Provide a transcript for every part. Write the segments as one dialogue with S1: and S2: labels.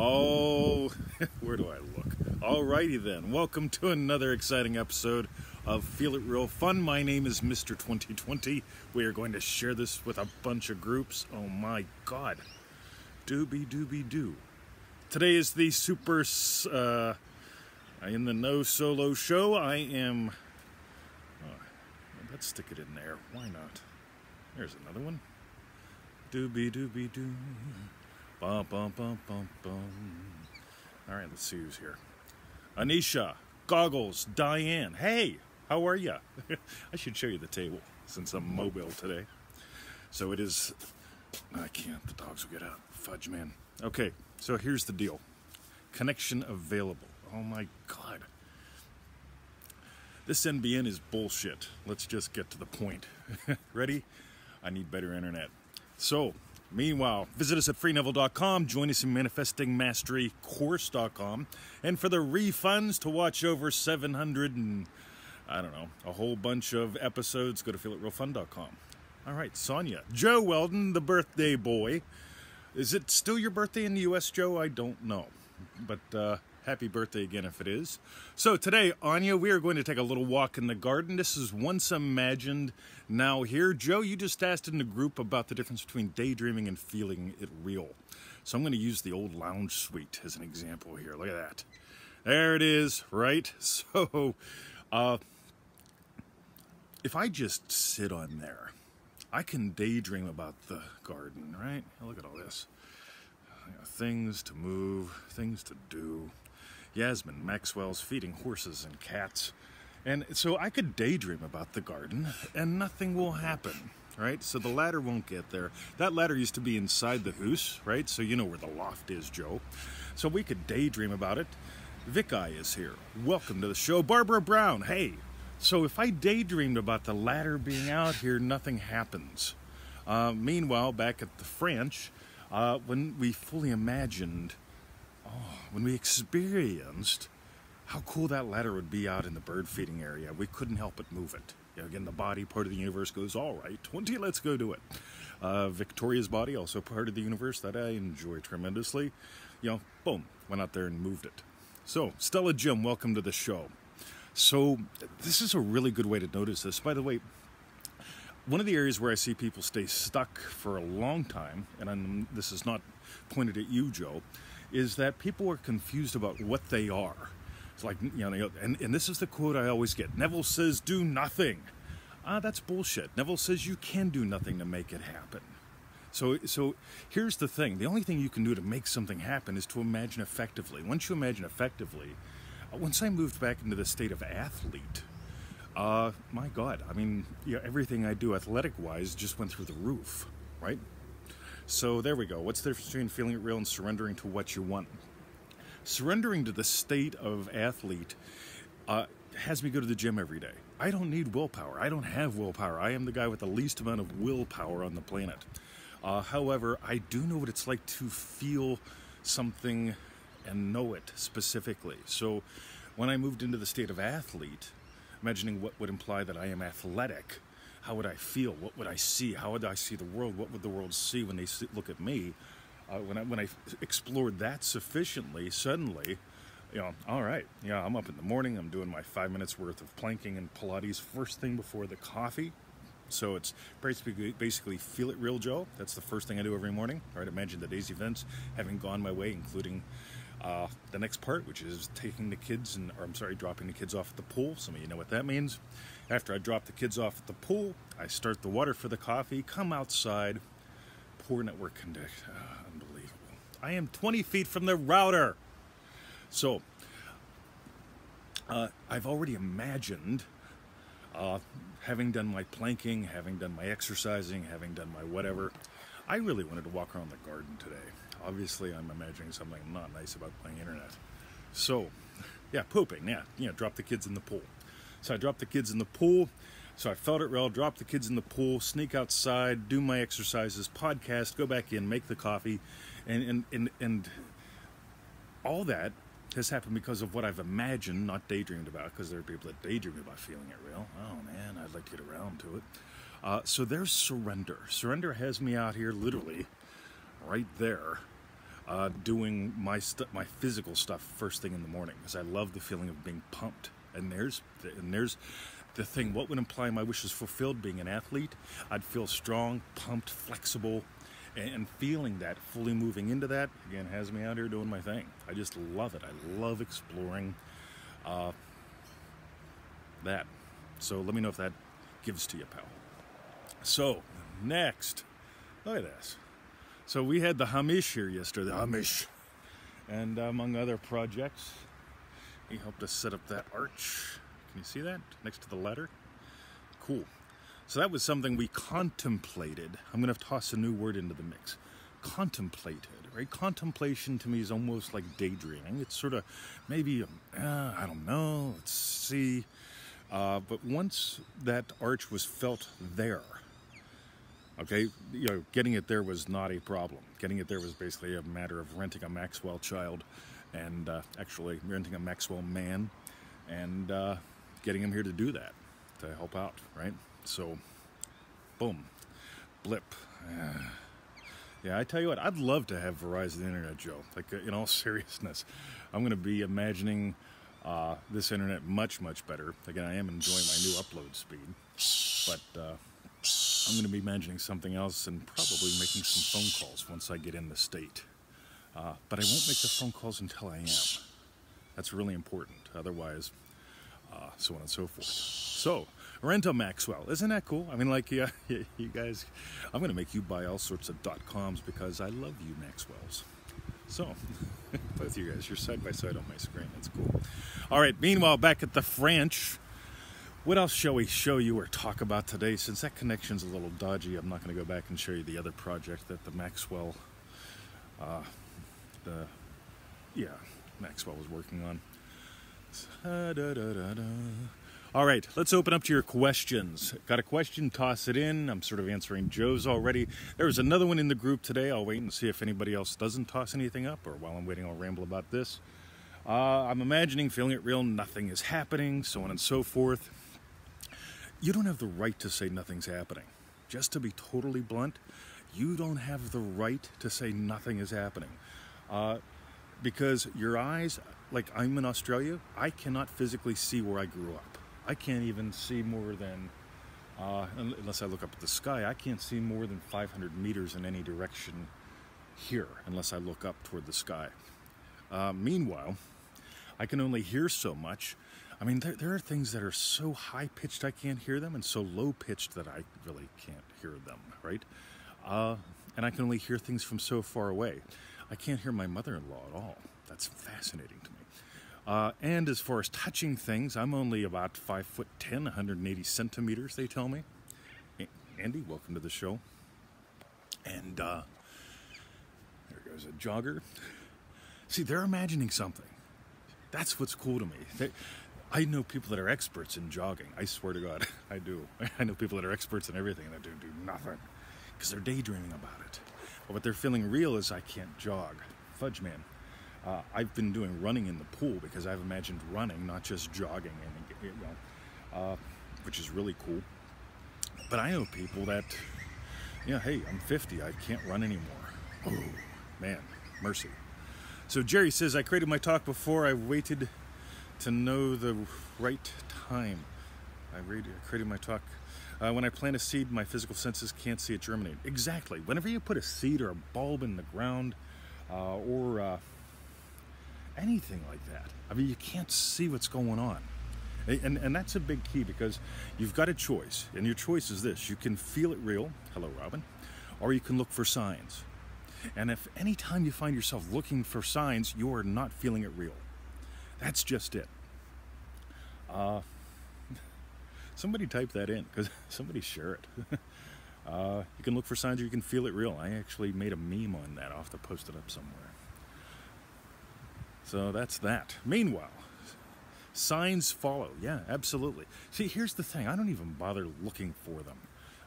S1: Oh, where do I look? Alrighty then, welcome to another exciting episode of Feel It Real Fun. My name is Mr. 2020. We are going to share this with a bunch of groups. Oh my god. Doobie-doobie-doo. Today is the super, in the No Solo Show. I am, let's stick it in there. Why not? There's another one. Doobie-doobie-doo. Bum, bum, bum, bum, bum. All right, let's see who's here. Anisha, Goggles, Diane. Hey, how are ya? I should show you the table since I'm mobile today. So it is, I can't, the dogs will get out. Fudge, man. Okay, so here's the deal. Connection available. Oh my god. This NBN is bullshit. Let's just get to the point. Ready? I need better internet. So, meanwhile, visit us at freeneville.com, join us in manifestingmasterycourse.com, and for the refunds to watch over 700 and, I don't know, a whole bunch of episodes, go to feelitrealfun.com. All right, Sonia. Joe Weldon, the birthday boy. Is it still your birthday in the U.S., Joe? I don't know, but happy birthday again if it is. So today, Anya, we are going to take a little walk in the garden. This is once imagined, now here. Joe, you just asked in the group about the difference between daydreaming and feeling it real. So I'm going to use the old lounge suite as an example here. Look at that. There it is, right? So if I just sit on there, I can daydream about the garden, right? Look at all this. Things to move, things to do. Yasmin Maxwell's feeding horses and cats. And so I could daydream about the garden and nothing will happen, right? So the ladder won't get there. That ladder used to be inside the house, right? So you know where the loft is, Joe. So we could daydream about it. Vicky is here. Welcome to the show. Barbara Brown, hey. So if I daydreamed about the ladder being out here, nothing happens. Meanwhile, back at the French, when we fully imagined, when we experienced how cool that ladder would be out in the bird feeding area, we couldn't help but move it. You know, again, the body part of the universe goes, all right, 20, let's go do it. Victoria's body, also part of the universe that I enjoy tremendously. You know, boom, went out there and moved it. So, Stella Jim, welcome to the show. So, this is a really good way to notice this. By the way, one of the areas where I see people stay stuck for a long time, and this is not pointed at you, Joe, is that people are confused about what they are. It's like, you know, and this is the quote I always get. Neville says, do nothing. That's bullshit. Neville says you can do nothing to make it happen. So here's the thing. The only thing you can do to make something happen is to imagine effectively. Once you imagine effectively, once I moved back into the state of athlete, my God, I mean, yeah, everything I do athletic-wise just went through the roof, right? So there we go. What's the difference between feeling it real and surrendering to what you want? Surrendering to the state of athlete has me go to the gym every day. I don't need willpower. I don't have willpower. I am the guy with the least amount of willpower on the planet. However, I do know what it's like to feel something and know it specifically. So when I moved into the state of athlete, imagining what would imply that I am athletic, how would I feel? What would I see? How would I see the world? What would the world see when they look at me? When I explored that sufficiently, suddenly, you know, all right, yeah, I'm up in the morning, I'm doing my 5 minutes worth of planking and Pilates first thing before the coffee. So it's basically feel it real, Joe. That's the first thing I do every morning. All right, imagine the day's events having gone my way, including the next part, which is taking the kids dropping the kids off at the pool. Some of you know what that means. After I drop the kids off at the pool, I start the water for the coffee, come outside, poor network condition. Unbelievable. I am 20 feet from the router. So, I've already imagined having done my planking, having done my exercising, having done my whatever. I really wanted to walk around the garden today. Obviously, I'm imagining something not nice about playing internet. So, yeah, pooping, yeah, drop the kids in the pool. So I dropped the kids in the pool. So I felt it real, dropped the kids in the pool, sneak outside, do my exercises, podcast, go back in, make the coffee, and all that has happened because of what I've imagined, not daydreamed about, because there are people that daydream about feeling it real. Oh man, I'd like to get around to it. So there's surrender. Surrender has me out here literally right there doing my physical stuff first thing in the morning, because I love the feeling of being pumped. And there's the thing. What would imply my wishes fulfilled? Being an athlete, I'd feel strong, pumped, flexible, and feeling that, fully moving into that, again, has me out here doing my thing. I just love it. I love exploring that. So let me know if that gives to you, pal. So next, look at this. So we had the Hamish here yesterday, the Hamish, and among other projects, he helped us set up that arch. Can you see that next to the ladder? Cool. So that was something we contemplated. I'm going to toss a new word into the mix. Contemplated, right? Contemplation to me is almost like daydreaming. It's sort of maybe, I don't know, let's see. But once that arch was felt there, okay, getting it there was not a problem. Getting it there was basically a matter of renting a Maxwell child and actually renting a Maxwell man and getting him here to do that, to help out, right? So, boom, blip. Yeah, I tell you what, I'd love to have Verizon Internet, Joe. Like, in all seriousness, I'm going to be imagining this internet much, much better. Again, I am enjoying my new upload speed, but I'm going to be imagining something else and probably making some phone calls once I get in the state. But I won't make the phone calls until I am. That's really important. Otherwise, so on and so forth. So, Renta Maxwell, isn't that cool? I mean, like, yeah, you guys, I'm going to make you buy all sorts of .coms because I love you, Maxwells. So, both you guys, you're side by side on my screen. That's cool. All right, meanwhile, back at the French, what else shall we show you or talk about today? Since that connection's a little dodgy, I'm not going to go back and show you the other project that the Maxwell, Maxwell was working on. All right, let's open up to your questions. Got a question? Toss it in. I'm sort of answering Joe's already. There was another one in the group today. I'll wait and see if anybody else doesn't toss anything up, or while I'm waiting, I'll ramble about this. I'm imagining, feeling it real, nothing is happening, so on and so forth. You don't have the right to say nothing's happening. Just to be totally blunt, you don't have the right to say nothing is happening. Because your eyes, like I'm in Australia, I cannot physically see where I grew up. I can't even see more than, unless I look up at the sky, I can't see more than 500 meters in any direction here, unless I look up toward the sky. Meanwhile, I can only hear so much. I mean, there are things that are so high-pitched I can't hear them, and so low-pitched that I really can't hear them, right? And I can only hear things from so far away. I can't hear my mother-in-law at all. That's fascinating to me. And as far as touching things, I'm only about 5'10", 180 centimeters, they tell me. Andy, welcome to the show. And there goes a jogger. See, they're imagining something. That's what's cool to me. I know people that are experts in jogging. I swear to God, I do. I know people that are experts in everything that do nothing because they're daydreaming about it. But what they're feeling real is I can't jog. Fudge man. I've been doing running in the pool because I've imagined running, not just jogging, and which is really cool. But I know people that, hey, I'm 50, I can't run anymore. Oh, man, mercy. So Jerry says, I created my talk before I waited to know the right time. I created my talk. When I plant a seed, my physical senses can't see it germinate. Exactly. Whenever you put a seed or a bulb in the ground, or anything like that, I mean, you can't see what's going on. And that's a big key, because you've got a choice, and your choice is this. You can feel it real, hello Robin, or you can look for signs. And if any time you find yourself looking for signs, you are not feeling it real. That's just it. Somebody type that in, because somebody share it. You can look for signs or you can feel it real. I actually made a meme on that. I'll have to post it up somewhere. So that's that. Meanwhile, signs follow. Yeah, absolutely. See, here's the thing. I don't even bother looking for them.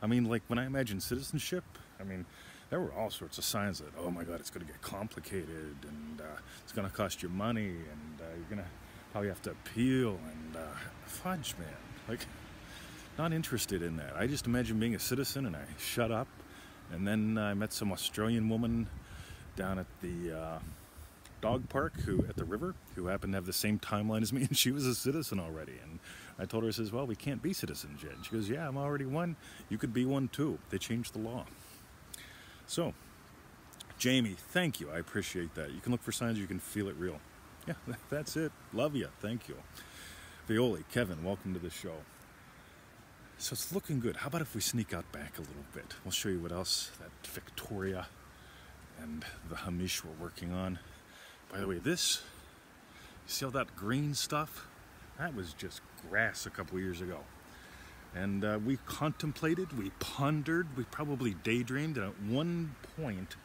S1: I mean, like when I imagine citizenship, I mean, there were all sorts of signs that, oh my God, it's going to get complicated, and it's going to cost you money, and you're going to probably have to appeal, and fudge, man. Like, not interested in that. I just imagine being a citizen, and I shut up, and then I met some Australian woman down at the dog park at the river who happened to have the same timeline as me, and she was a citizen already. And I told her, I says, well, we can't be citizens yet. And she goes, yeah, I'm already one. You could be one too. They changed the law. So, Jamie, thank you. I appreciate that. You can look for signs, you can feel it real. Yeah, that's it. Love you. Thank you. Violi, Kevin, welcome to the show. So it's looking good. How about if we sneak out back a little bit? We'll show you what else that Victoria and the Hamish were working on. By the way, this, you see all that green stuff? That was just grass a couple years ago. And we contemplated, we pondered, we probably daydreamed, and at one point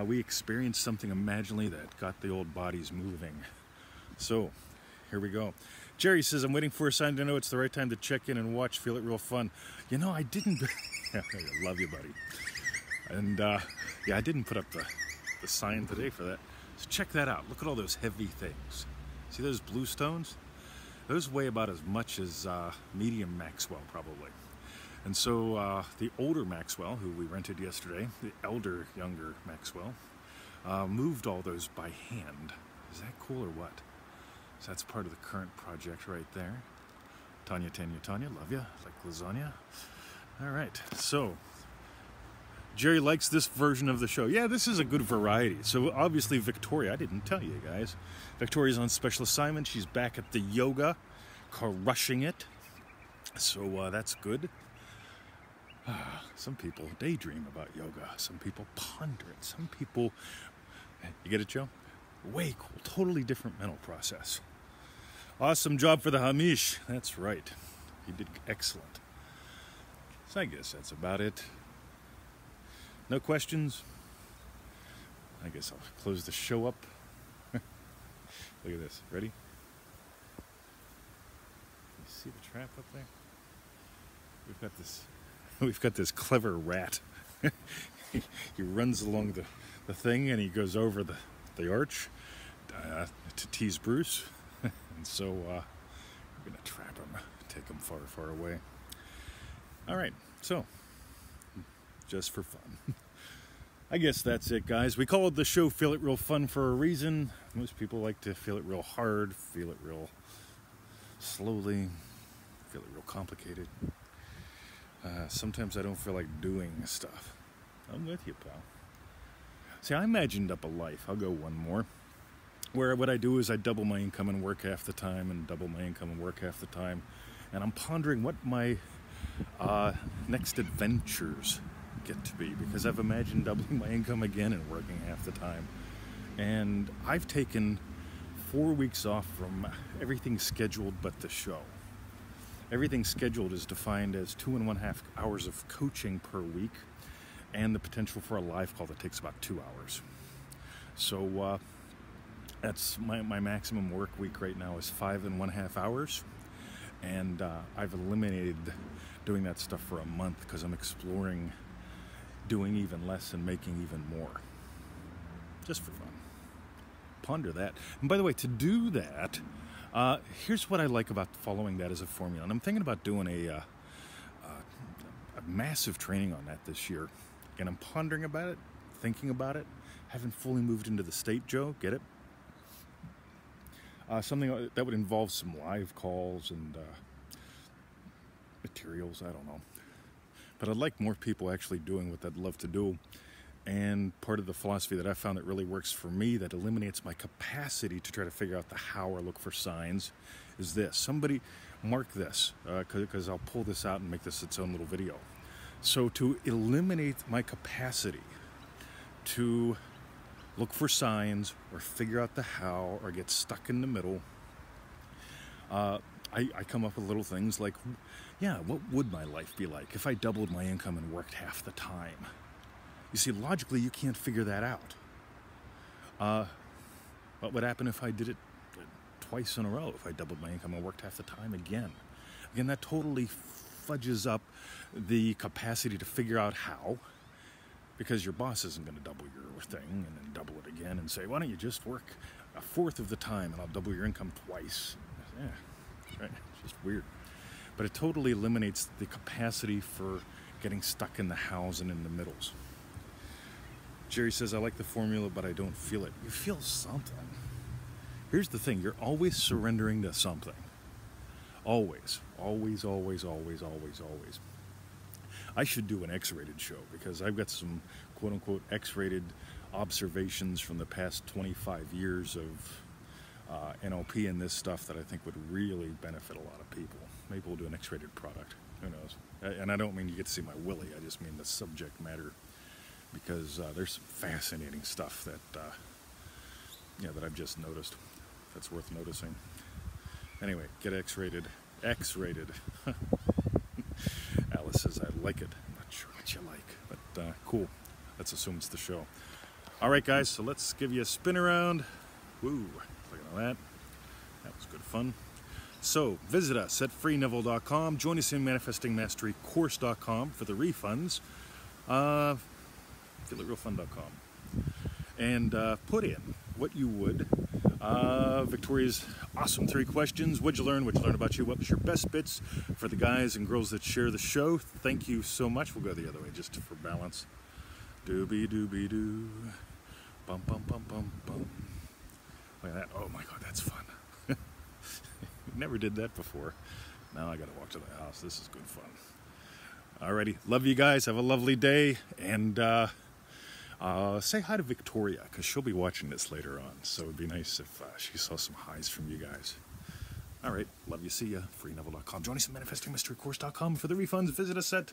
S1: we experienced something imaginally that got the old bodies moving. So, here we go. Jerry says, I'm waiting for a sign to know it's the right time to check in and watch. Feel it real fun. You know, I didn't... I love you, buddy. And, yeah, I didn't put up the sign today for that. So check that out. Look at all those heavy things. See those blue stones? Those weigh about as much as medium Maxwell, probably. And so the older Maxwell, who we rented yesterday, the younger Maxwell, moved all those by hand. Is that cool or what? So that's part of the current project right there. Tanya, love ya, like lasagna. All right, so Jerry likes this version of the show. Yeah, this is a good variety. So obviously Victoria, I didn't tell you guys, Victoria's on special assignment. She's back at the yoga, crushing it. So that's good. Some people daydream about yoga. Some people ponder it. Some people, you get it, Joe? Way cool, totally different mental process. Awesome job for the Hamish. That's right. He did excellent. So I guess that's about it. No questions? I guess I'll close the show up. Look at this. Ready? You see the trap up there? We've got this clever rat. He runs along the thing and he goes over the arch to tease Bruce. And so we're going to trap him, take him far, far away. All right, so just for fun. I guess that's it, guys. We call it the show Feel It Real Fun for a reason. Most people like to feel it real hard, feel it real slowly, feel it real complicated. Sometimes I don't feel like doing stuff. I'm with you, pal. See, I imagined up a life. I'll go one more. Where what I do is I double my income and work half the time, and double my income and work half the time. And I'm pondering what my next adventures get to be, because I've imagined doubling my income again and working half the time. And I've taken 4 weeks off from everything scheduled but the show. Everything scheduled is defined as 2.5 hours of coaching per week and the potential for a live call that takes about 2 hours. So that's my maximum work week right now is 5.5 hours. And I've eliminated doing that stuff for a month because I'm exploring doing even less and making even more. Just for fun. Ponder that. And by the way, to do that, here's what I like about following that as a formula. And I'm thinking about doing a massive training on that this year. And I'm pondering about it, thinking about it. Haven't fully moved into the state, Joe. Get it? Something that would involve some live calls and materials. I don't know. But I'd like more people actually doing what they'd love to do. And part of the philosophy that I found that really works for me, that eliminates my capacity to try to figure out the how or look for signs, is this. Somebody mark this, because I'll pull this out and make this its own little video. So to eliminate my capacity to look for signs or figure out the how or get stuck in the middle, I come up with little things like, yeah, what would my life be like if I doubled my income and worked half the time? You see, logically, you can't figure that out. What would happen if I did it twice in a row, if I doubled my income and worked half the time again? Again, that totally fudges up the capacity to figure out how, because your boss isn't going to double your thing and then double it again and say, why don't you just work a fourth of the time and I'll double your income twice? Yeah, right. It's just weird. But it totally eliminates the capacity for getting stuck in the hows and in the middles. Jerry says, I like the formula, but I don't feel it. You feel something. Here's the thing. You're always surrendering to something. Always. Always, always, always, always, always. I should do an X-rated show because I've got some quote-unquote X-rated observations from the past 25 years of NLP and this stuff that I think would really benefit a lot of people. Maybe we'll do an X-rated product. Who knows? And I don't mean you get to see my willy. I just mean the subject matter, because there's some fascinating stuff that that I've just noticed that's worth noticing. Anyway, get X-rated. X-rated. Alice says, I like it. I'm not sure what you like, but cool. Let's assume it's the show. All right, guys, so let's give you a spin around. Woo, look at all that. That was good fun. So visit us at freeneville.com. Join us in manifestingmasterycourse.com for the refunds. feelitrealfun.com. And put in what you would. Victoria's awesome 3 questions. What'd you learn? What'd you learn about you? What was your best bits for the guys and girls that share the show? Thank you so much. We'll go the other way just for balance. Doobie doobie doo. Bum bum bum bum bum. Look at that. Oh my God, that's fun. Never did that before. Now I gotta walk to the house. This is good fun. Alrighty. Love you guys. Have a lovely day. And say hi to Victoria, because she'll be watching this later on. So it'd be nice if she saw some highs from you guys. All right. Love you. See ya. freeneville.com. Join us at manifestingmasterycourse.com for the refunds. Visit us at